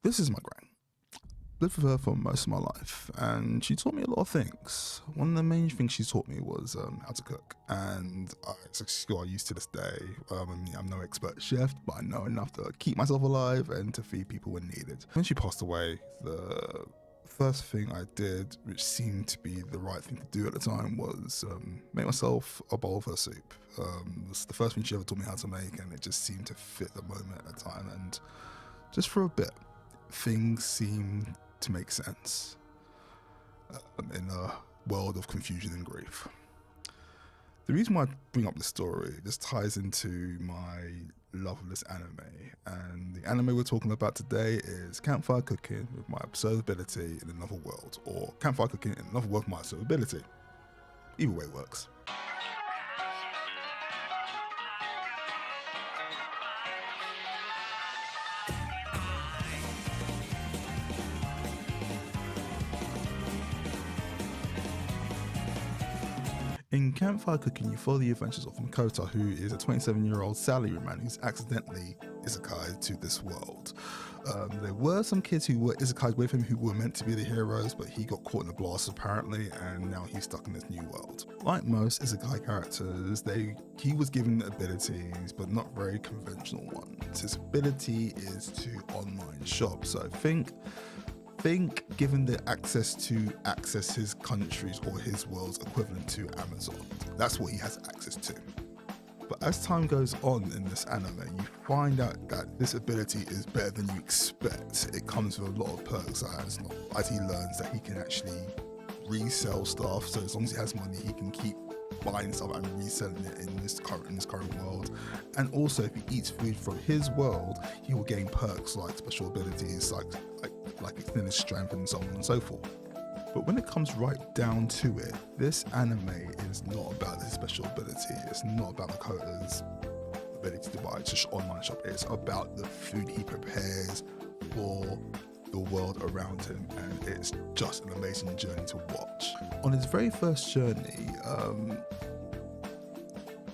This is my gran. Lived with her for most of my life, and she taught me a lot of things. One of the main things she taught me was how to cook, and it's a skill I use to this day. I'm no expert chef, but I know enough to keep myself alive and to feed people when needed. When she passed away, the first thing I did, which seemed to be the right thing to do at the time, was make myself a bowl of her soup. It was the first thing she ever taught me how to make, and it just seemed to fit the moment at the time. And just for a bit, things seemed to make sense in a world of confusion and grief. The reason why I bring up this story just ties into my love of this anime, and the anime we're talking about today is Campfire Cooking with My Observability in Another World, or Campfire Cooking in Another World with My Observability. Either way works. In Campfire Cooking, you follow the adventures of Makoto, who is a 27-year-old salaryman who's accidentally isekai to this world. There were some kids who were isekai with him who were meant to be the heroes, but he got caught in a blast apparently, and now he's stuck in this new world. Like most isekai characters, he was given abilities, but not very conventional ones. His ability is to online shop, so think given the access to access his country's or his world's equivalent to Amazon. That's what he has access to. But as time goes on in this anime, you find out that this ability is better than you expect. It comes with a lot of perks as he learns that he can actually resell stuff. So as long as he has money, he can keep buying stuff and reselling it in this current world. And also, if he eats food from his world, he will gain perks like special abilities, like extended strength and so on and so forth. But when it comes right down to it, this anime is not about his special ability. It's not about Makoto's ability to buy just online shop. It's about the food he prepares for the world around him, and it's just an amazing journey to watch. On his very first journey,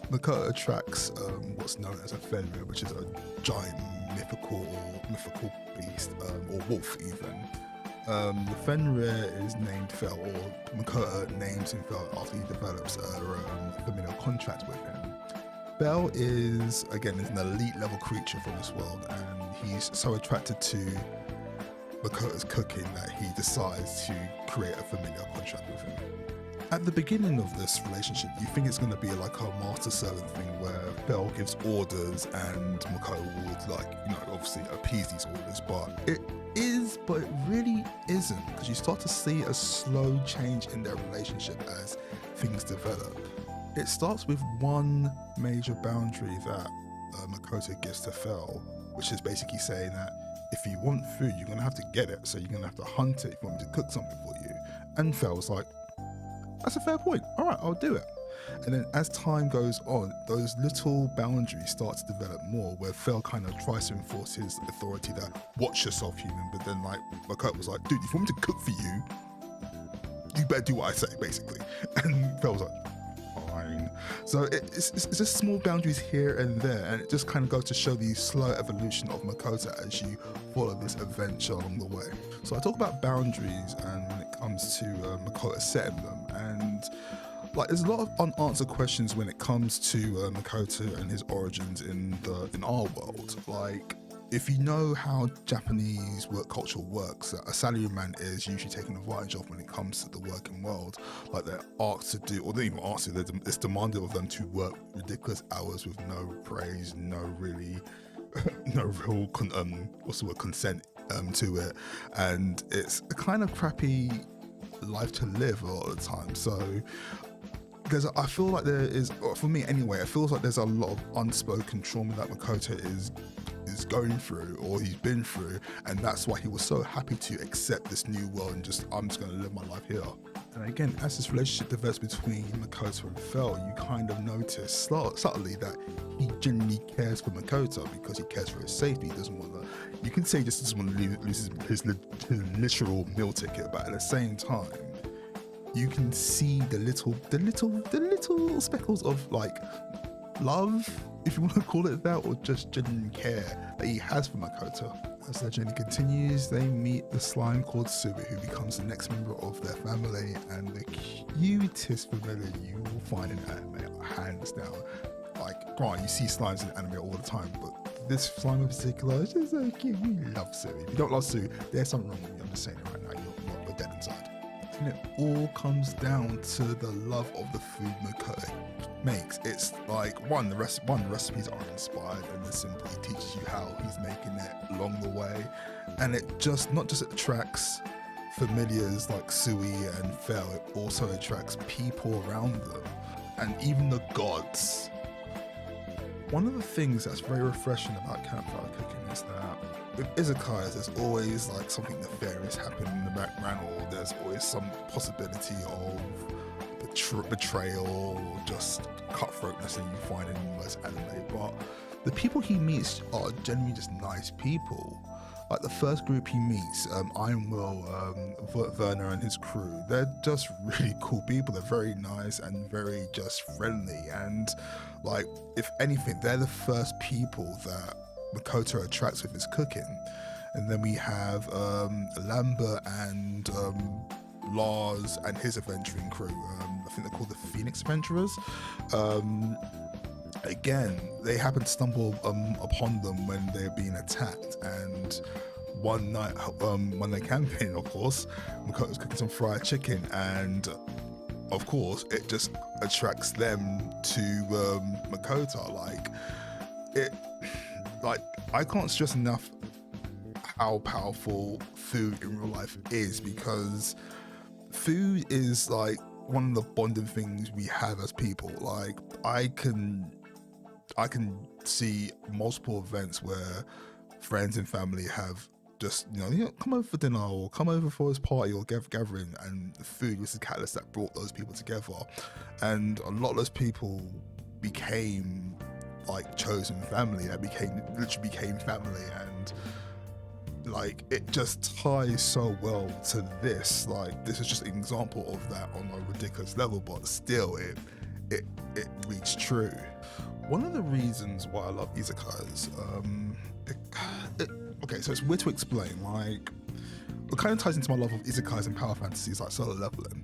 Makoto attracts what's known as a Fenrir, which is a giant mythical beast, or wolf even. The Fenrir is named Fel, or Makoto names him Fel after he develops a familial contract with him. Fel is an elite level creature from this world, and he's so attracted to Makoto's cooking that he decides to create a familiar contract with him. At the beginning of this relationship, you think it's going to be like a master-servant thing where Fel gives orders and Makoto would obviously appease these orders, but it really isn't, because you start to see a slow change in their relationship as things develop. It starts with one major boundary that Makoto gives to Fel, which is basically saying that if you want food, you're going to have to get it, so you're going to have to hunt it if you want me to cook something for you. And Fel's like, that's a fair point. All right, I'll do it. And then as time goes on, those little boundaries start to develop more, where Fel kind of tries to enforce his authority that watch yourself, human. But then Makoto was like, dude, if you want me to cook for you, you better do what I say, basically. And Fel was like, fine. So it's just small boundaries here and there, and it just kind of goes to show the slow evolution of Makoto as you follow this adventure along the way. So I talk about boundaries, and when it comes to Makoto setting them, and there's a lot of unanswered questions when it comes to Makoto and his origins in our world. If you know how Japanese work culture works, a salaryman is usually taken advantage of when it comes to the working world. They're asked to do, or they're even asked to, it's demanded of them to work ridiculous hours with no praise, no real consent to it, and it's a kind of crappy life to live a lot of the time. So I feel like there is, for me anyway, it feels like there's a lot of unspoken trauma that Makoto is going through, or he's been through, and that's why he was so happy to accept this new world and I'm just going to live my life here. And again, as this relationship develops between Makoto and Fel, you kind of notice subtly that he genuinely cares for Makoto because he cares for his safety. He doesn't want to, you can say he just doesn't want to lose his literal meal ticket, but at the same time, you can see the little speckles of love, if you want to call it that, or just genuine care that he has for Makoto. As their journey continues, they meet the slime called Sui, who becomes the next member of their family and the cutest familiar you will find in anime, hands down. Like, granted, you see slimes in anime all the time, but this slime in particular is just so cute. You love Sui. If you don't love Sui, there's something wrong with you. I'm just saying it right now. You're dead inside. And it all comes down to the love of the food Makoto makes. It's like the recipes are inspired and it simply teaches you how he's making it along the way, and it just not just attracts familiars like Sui and Fel, it also attracts people around them and even the gods. One of the things that's very refreshing about Campfire Cooking is that with izakayas, there's always like something nefarious happening in the background, or there's always some possibility of betrayal or just cutthroatness that you find in most anime. But the people he meets are genuinely just nice people. Like the first group he meets, Iron Will, Werner and his crew, they're just really cool people. They're very nice and very just friendly. And like, if anything, they're the first people that Makoto attracts with his cooking. And then we have Lambert and Lars and his adventuring crew. I think they're called the Phoenix Adventurers. Again, they happen to stumble upon them when they're being attacked, and one night when they're camping, of course, Makoto's cooking some fried chicken, and of course it just attracts them to Makoto. Like I can't stress enough how powerful food in real life is, because food is like one of the bonding things we have as people. Like I can see multiple events where friends and family have just, come over for dinner or come over for this party or gathering, and the food was the catalyst that brought those people together. And a lot of those people became like chosen family, that literally became family, and like it just ties so well to this. Like this is just an example of that on a ridiculous level, but still it reached true. One of the reasons why I love izakayas, okay, so it's weird to explain. Like, it kind of ties into my love of izakayas and power fantasies like solo leveling.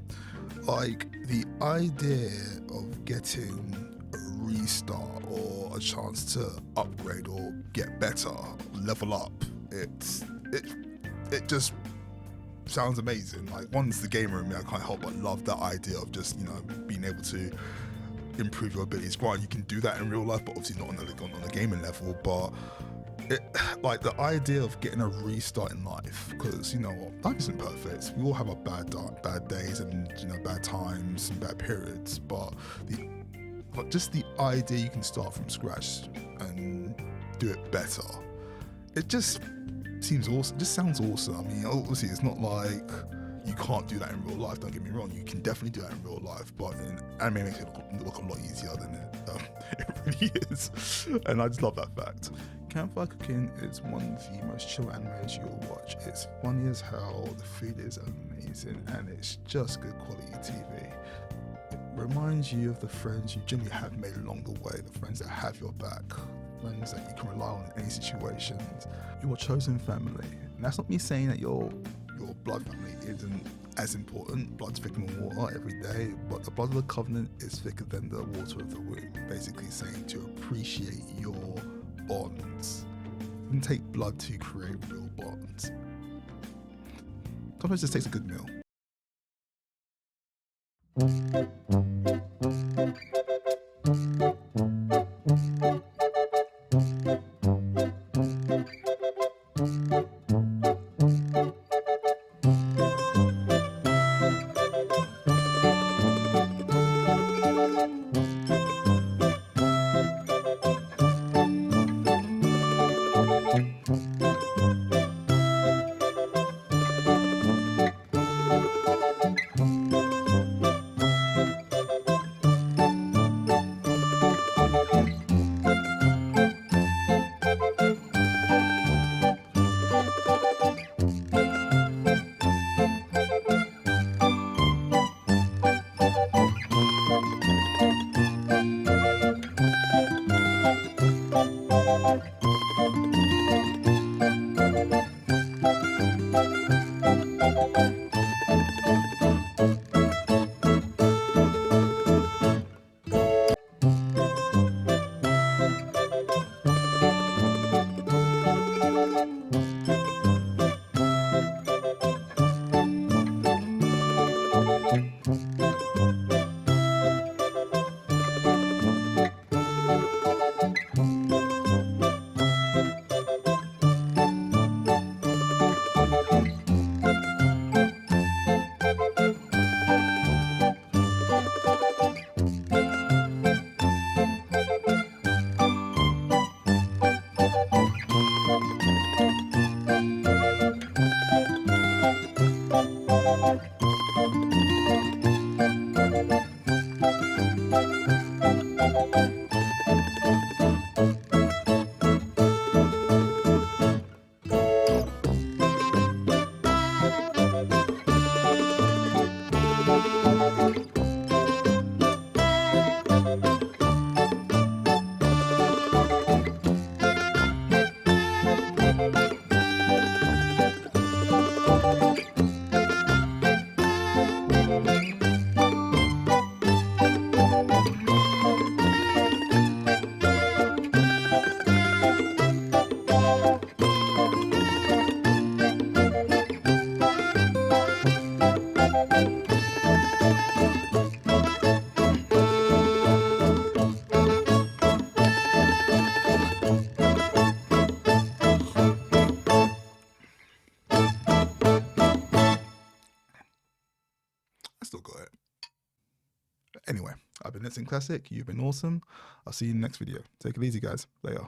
Like, the idea of getting a restart or a chance to upgrade or get better, level up, it just sounds amazing. Like, once the gamer in me, I can't help but love that idea of just, being able to improve your abilities. Granted, you can do that in real life, but obviously not on a gaming level. But like the idea of getting a restart in life, because life isn't perfect. We all have our bad days and bad times and bad periods. But just the idea you can start from scratch and do it better, it just seems awesome. It just sounds awesome. I mean, obviously, it's not like you can't do that in real life, don't get me wrong, you can definitely do that in real life, but in anime makes it look a lot easier than it really is, and I just love that fact. Campfire Cooking is one of the most chill animes you'll watch. It's funny as hell, the food is amazing, and it's just good quality TV. It reminds you of the friends you genuinely have made along the way, the friends that have your back, friends that you can rely on in any situations, your chosen family. And that's not me saying that your blood family isn't as important. Blood's thicker than water every day, but the blood of the covenant is thicker than the water of the womb. Basically saying to appreciate your bonds. It can take blood to create real bonds. Sometimes it just takes a good meal. I still got it. Anyway, I've been Let's In Classic. You've been awesome. I'll see you in the next video. Take it easy, guys. Later.